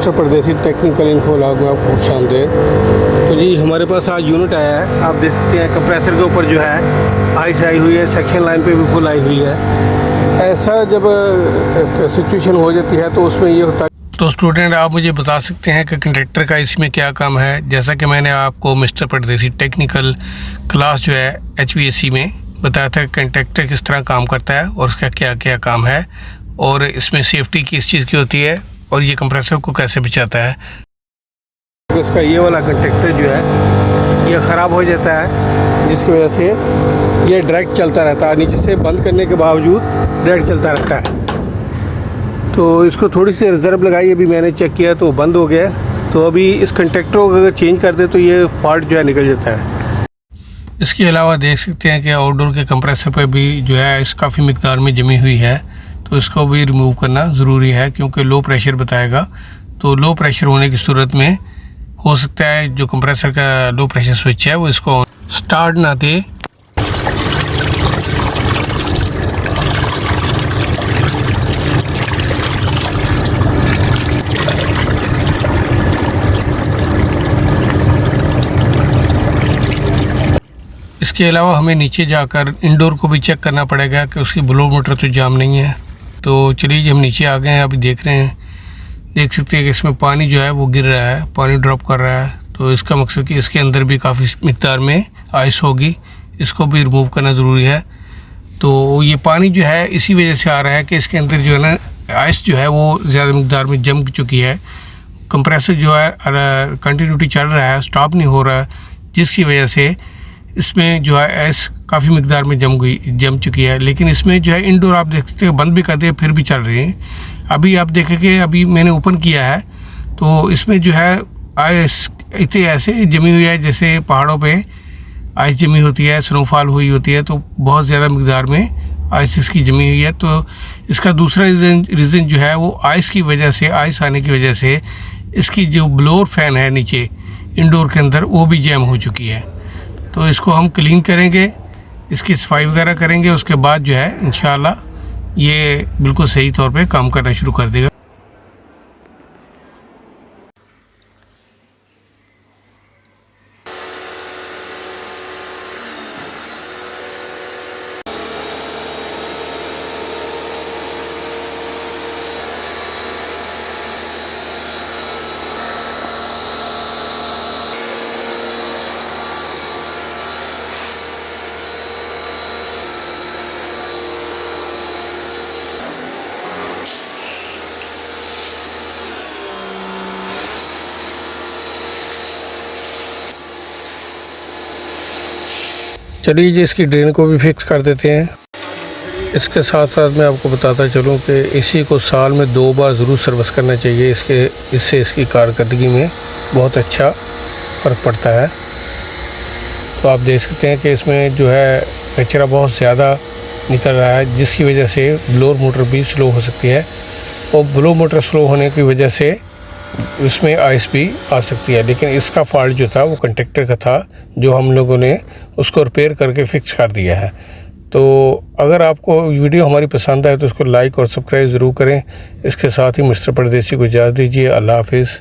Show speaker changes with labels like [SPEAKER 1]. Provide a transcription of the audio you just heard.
[SPEAKER 1] Mister परदेसी technical info log में आपको खुशामदीद। तो जी हमारे पास आज यूनिट आया है। आप देख सकते हैं कंप्रेसर के ऊपर जो है आइस आई हुई है, सेक्शन लाइन पे भी फुल आई हुई है। ऐसा जब सिचुएशन हो जाती है तो उसमें ये होता है। तो स्टूडेंट आप मुझे बता सकते हैं कि कंडक्टर का इसमें क्या काम है। जैसा कि मैंने आपको मिस्टर परदेसी टेक्निकल क्लास जो है HVAC में बताया था कंडक्टर किस तरह काम करता है और उसका क्या क्या काम है और इसमें सेफ्टी किस चीज़ की होती है और ये कंप्रेसर को कैसे बचाता है। इसका ये वाला कंडक्टर जो है ये ख़राब हो जाता है, जिसकी वजह से ये डायरेक्ट चलता रहता है। नीचे से बंद करने के बावजूद डायरेक्ट चलता रहता है। तो इसको थोड़ी सी रिज़र्व लगाई, अभी मैंने चेक किया तो बंद हो गया। तो अभी इस कंडक्टर को अगर चेंज कर दे तो ये फॉल्ट जो है निकल जाता है। इसके अलावा देख सकते हैं कि आउटडोर के कंप्रेसर पे भी जो है आइस काफ़ी मिकदार में जमी हुई है, तो इसको भी रिमूव करना ज़रूरी है क्योंकि लो प्रेशर बताएगा। तो लो प्रेशर होने की सूरत में हो सकता है जो कंप्रेसर का लो प्रेशर स्विच है वो इसको स्टार्ट ना दे। इसके अलावा हमें नीचे जाकर इंडोर को भी चेक करना पड़ेगा कि उसकी ब्लो मोटर तो जाम नहीं है। तो चलिए हम नीचे आ गए हैं, अभी देख रहे हैं, देख सकते हैं कि इसमें पानी जो है वो गिर रहा है, पानी ड्रॉप कर रहा है। तो इसका मकसद कि इसके अंदर भी काफ़ी मिकदार में आइस होगी, इसको भी रिमूव करना ज़रूरी है। तो ये पानी जो है इसी वजह से आ रहा है कि इसके अंदर जो है ना आइस जो है वो ज़्यादा मिकदार में जम चुकी है। कंप्रेसर जो है कंटिन्यूटी चल रहा है, स्टॉप नहीं हो रहा है, जिसकी वजह से इसमें जो है आइस काफ़ी मिकदार में जम चुकी है। लेकिन इसमें जो है इंडोर आप देख सकते हैं बंद भी कर दिए फिर भी चल रही है। अभी आप देखेंगे, अभी मैंने ओपन किया है तो इसमें जो है आइस इतने ऐसे जमी हुई है जैसे पहाड़ों पे आइस जमी होती है, स्नोफॉल हुई होती है, तो बहुत ज़्यादा मिकदार में आइस इसकी जमी हुई है। तो इसका दूसरा रीज़न जो है वो आइस की वजह से, आइस आने की वजह से इसकी जो ब्लोअर फ़ैन है नीचे इंडोर के अंदर वो भी जैम हो चुकी है। तो इसको हम क्लीन करेंगे, इसकी सफाई वगैरह करेंगे, उसके बाद जो है इंशाल्लाह ये बिल्कुल सही तौर पे काम करना शुरू कर देगा। चलिए जी इसकी ड्रेन को भी फिक्स कर देते हैं। इसके साथ साथ मैं आपको बताता चलूँ कि इसी को साल में 2 बार ज़रूर सर्विस करना चाहिए। इससे इसकी कारकर्दगी में बहुत अच्छा फ़र्क पड़ता है। तो आप देख सकते हैं कि इसमें जो है कचरा बहुत ज़्यादा निकल रहा है, जिसकी वजह से ब्लोअर मोटर भी स्लो हो सकती है और ब्लो मोटर स्लो होने की वजह से उसमें आइस भी आ सकती है। लेकिन इसका फॉल्ट जो था वो कंडक्टर का था, जो हम लोगों ने उसको रिपेयर करके फिक्स कर दिया है। तो अगर आपको वीडियो हमारी पसंद आए तो उसको लाइक और सब्सक्राइब ज़रूर करें। इसके साथ ही मिस्टर परदेसी को इजाज़त दीजिए। अल्लाह हाफिज़।